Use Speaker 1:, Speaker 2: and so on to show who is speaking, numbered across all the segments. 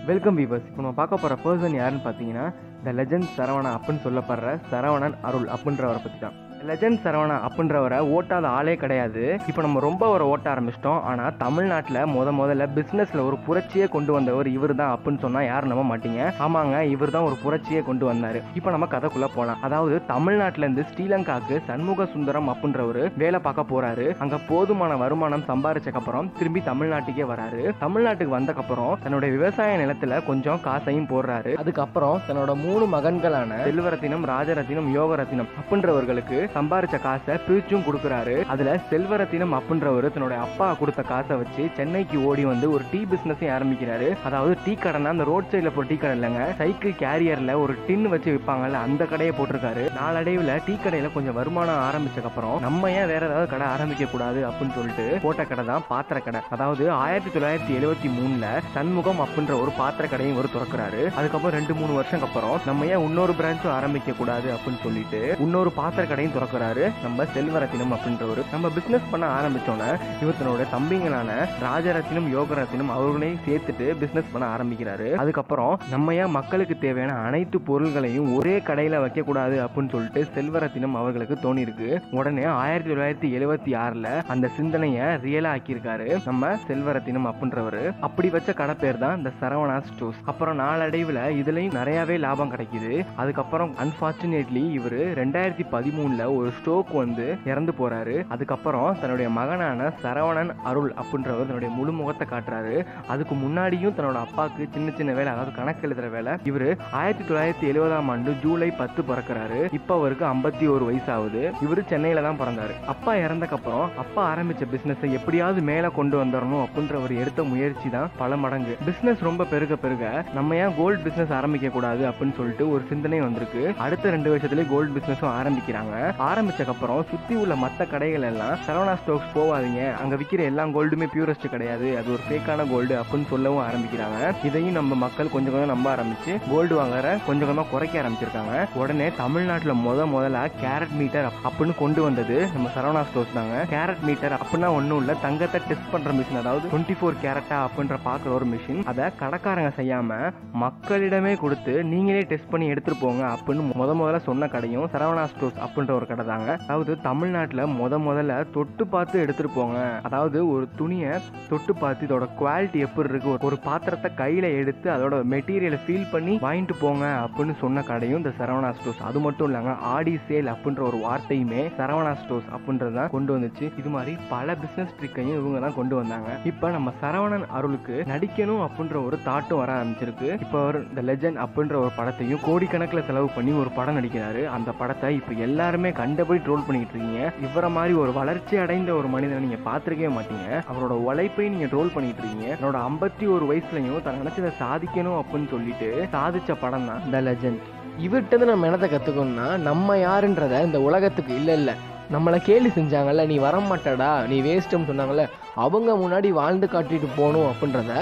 Speaker 1: Welcome viewers. இப்போ நம்ம பார்க்க போகிற பர்சன் யாருன்னு பார்த்தீங்கன்னா த லெஜண்ட் சரவணா அப்படின்னு சொல்லப்படுற சரவணன் அருள் அப்படின்றவரை பற்றி தான். லெஜண்ட் சரவணா அப்படின்றவரை ஓட்டாத ஆளே கிடையாது. இப்போ நம்ம ரொம்ப ஒரு ஓட்ட ஆரம்பிச்சிட்டோம். ஆனால் தமிழ்நாட்டில் முதல்ல பிஸ்னஸில் ஒரு புரட்சியே கொண்டு வந்தவர் இவர் தான் அப்படின்னு சொன்னால் யாரும் நம்ப மாட்டீங்க. ஆமாங்க, இவர் தான் ஒரு புரட்சியே கொண்டு வந்தார். இப்போ நம்ம கதைக்குள்ளே போகலாம். அதாவது தமிழ்நாட்டிலேருந்து ஸ்ரீலங்காவுக்கு சண்முக சுந்தரம் அப்படின்றவர் வேலை பார்க்க போகிறாரு. அங்கே போதுமான வருமானம் சம்பாரிச்சக்கப்புறம் திரும்பி தமிழ்நாட்டுக்கே வராரு. தமிழ்நாட்டுக்கு வந்தக்கப்புறம் தன்னுடைய விவசாய நிலத்தில் கொஞ்சம் காசையும் போடுறாரு. அதுக்கப்புறம் தன்னோட 3 மகன்களான செல்வரத்தினம், ராஜரத்தினம், யோகரத்தினம் அப்படின்றவர்களுக்கு சம்பாரிச்ச காசை பிரிச்சும் கொடுக்குறாரு. அதுல செல்வரத்தினம் அப்படின்றவர் தன்னுடைய அப்பா கொடுத்த காசை வச்சு சென்னைக்கு ஓடி வந்து ஒரு டீ பிசினஸையும் ஆரம்பிக்கிறாரு. அதாவது டீ கடைனா அந்த ரோட் சைட்ல போற டீ கடை இல்லைங்க, சைக்கிள் கேரியர்ல ஒரு டின் வச்சு விற்பாங்கல்ல, அந்த கடையை போட்டிருக்காரு. நாளடைவுல டீ கடையில கொஞ்சம் வருமானம் ஆரம்பிச்சதுக்கு அப்புறம் நம்ம ஏன் வேற ஏதாவது கடை ஆரம்பிக்க கூடாது அப்படின்னு சொல்லிட்டு போட்ட கடை தான் பாத்திர கடை. அதாவது 1973ல சண்முகம் அப்படின்ற ஒரு பாத்திர கடையும் ஒரு திறக்கிறாரு. அதுக்கப்புறம் 2-3 வருஷம் அப்புறம் நம்ம ஏன் இன்னொரு பிரான்ச்சும் ஆரம்பிக்க கூடாது அப்படின்னு சொல்லிட்டு இன்னொரு பாத்திர கடையும் திறக்கிறாரு நம்ம செல்வரத்தினம் அப்படின்றவர். நம்ம பிசினஸ் பண்ண ஆரம்பிச்சோன்னே இவர் தன்னோட தம்பிங்களான ராஜரத்தினம், யோகரத்தினம் அவர்களையும் சேர்த்துட்டு பிசினஸ் பண்ண ஆரம்பிக்கிறாரு. அதுக்கப்புறம் நம்ம ஏன் மக்களுக்கு தேவையான அனைத்து பொருள்களையும் ஒரே கடையில வைக்க கூடாது அப்படின்னு சொல்லிட்டு செல்வரத்தினம் அவர்களுக்கு தோணி இருக்கு. உடனே 1976ல அந்த சிந்தனையை ரியலா ஆக்கியிருக்காரு நம்ம செல்வரத்தினம் அப்படின்றவர். அப்படி வச்ச கடை பேர் தான் இந்த சரவணா ஸ்டோர்ஸ். அப்புறம் நாளடைவுல இதுலயும் நிறையவே லாபம் கிடைக்குது. அதுக்கப்புறம் அன்பார்ச்சுனேட்லி இவர் 2013ல ஒரு ஸ்ட்ரோக் வந்து இறந்து போறாரு. அதுக்கப்புறம் தன்னுடைய மகனான சரவணன் அருள் அப்படின்றவர் தன்னுடைய முழு முகத்தை காட்டுறாரு. அதுக்கு முன்னாடியும் தன்னோட அப்பாவுக்கு சின்ன வேலை, அதாவது கணக்கு எழுதுற வேலை. இவரு 1970ஆம் ஆண்டு ஜூலை 10 பிறக்கிறாரு. இப்ப அவருக்கு 51 வயசு ஆகுது. இவரு சென்னையில தான் பிறந்தாரு. அப்பா இறந்தக்கப்புறம் அப்பா ஆரம்பிச்ச பிசினஸ் எப்படியாவது மேல கொண்டு வந்துடணும் அப்படின்றவர் எடுத்த முயற்சி தான் பல மடங்கு. பிசினஸ் ரொம்ப பெருக நம்ம ஏன் கோல்டு பிசினஸ் ஆரம்பிக்க கூடாது அப்படின்னு சொல்லிட்டு ஒரு சிந்தனை வந்திருக்கு. அடுத்த 2 வருஷத்துல கோல்டு பிசினஸும் ஆரம்பிக்கிறாங்க. ஆரம்பிச்சக்கப்புறம் சுத்தி உள்ள மற்ற கடைகள் எல்லாம் சரவணா ஸ்டோர்ஸ் போவாதீங்க, அங்க விற்கிற எல்லா கோல்டுமே பியூரஸ்ட் கிடையாது, அது ஒரு ஃபேக்கான கோல்டு அப்படின்னு சொல்லவும் ஆரம்பிக்கிறாங்க. இதையும் நம்ம மக்கள் கொஞ்சம் நம்ப ஆரம்பிச்சு கோல்டு வாங்குற கொஞ்சமா குறைக்க ஆரம்பிச்சிருக்காங்க. உடனே தமிழ்நாட்டுல முதல்ல கேரட் மீட்டர் அப்படின்னு கொண்டு வந்தது நம்ம சரவணா ஸ்டோர்ஸ் தாங்க. கேரட் மீட்டர் அப்படின்னா ஒன்னும் இல்ல, தங்கத்தை டெஸ்ட் பண்ற மிஷின். அதாவது 24 கேரட்டா அப்படின்ற பாக்குற ஒரு மிஷின். அதை கடைக்காரங்க செய்யாம மக்களிடமே கொடுத்து நீங்களே டெஸ்ட் பண்ணி எடுத்துட்டு போங்க அப்படின்னு முதல்ல சொன்ன கடையும் சரவணா ஸ்டோர்ஸ் அப்படின்ற ஒரு கடை தாங்க. அதாவது தமிழ்நாட்டுல முதல்ல தொட்டு பார்த்து எடுத்துட்டு போங்க, அதாவது ஒரு துணியை தொட்டு பார்த்து இதோட குவாலிட்டி எப்படி இருக்கு, ஒரு பாத்திரத்தை கையில எடுத்து அதோட மெட்டீரியலை ஃபீல் பண்ணி வாங்கிட்டு போங்க அப்படின்னு சொன்ன கடையும் இந்த சரவணா ஸ்டோர்ஸ். அது மட்டும் இல்லங்க, ஆடி சேல் அப்படின்ற ஒரு வார்த்தையுமே சரவணா ஸ்டோர்ஸ் அப்படின்றதான் கொண்டு வந்துச்சு. இது மாதிரி பல பிசினஸ் ட்ரிக்கையும் இவங்க தான் கொண்டு வந்தாங்க. இப்ப நம்ம சரவணன் அருளுக்கு நடிக்கணும் அப்படின்ற ஒரு தாட்டும் வர ஆரம்பிச்சிருக்கு. இப்ப அவர் இந்த லெஜண்ட் அப்படின்ற ஒரு படத்தையும் கோடிக்கணக்கில் செலவு பண்ணி ஒரு படம் நடிக்கிறாரு. அந்த படத்தை இப்ப எல்லாருமே கண்டபடி ட்ரோல் பண்ணிட்டு இருக்கீங்க. இவரை மாதிரி ஒரு வளர்ச்சி அடைந்த ஒரு மனிதனை நீங்க பார்த்திருக்கவே மாட்டீங்க. அவரோட உழைப்பை நீங்க ட்ரோல் பண்ணிட்டு இருக்கீங்க. என்னோட 51 வயசுலயும் தன் நினைச்சதை சாதிக்கணும் அப்படின்னு சொல்லிட்டு சாதிச்ச படம் தான் த லெஜண்ட். இவர்கிட்ட நம்ம என்னத்தை கத்துக்கணும்னா, நம்ம யாருன்றத இந்த உலகத்துக்கு இல்ல நம்மளை கேலி செஞ்சாங்கல்ல, நீ வரமாட்டடா, நீ வேஸ்ட்னு சொன்னாங்கல்ல, அவங்க முன்னாடி வாழ்ந்து காட்டிட்டு போகணும் அப்படின்றத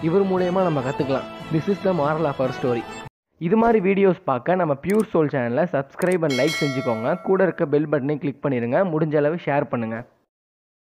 Speaker 1: இவர் மூலமா நம்ம கத்துக்கலாம். This is the moral of our story. இது மாதிரி வீடியோஸ் பார்க்க நம்ம பியூர் சோல் சேனலை சப்ஸ்கிரைப் அண்ட் லைக் செஞ்சுக்கோங்க. கூட இருக்க பெல் பட்டனை கிளிக் பண்ணிடுங்க. முடிஞ்ச அளவு ஷேர் பண்ணுங்க.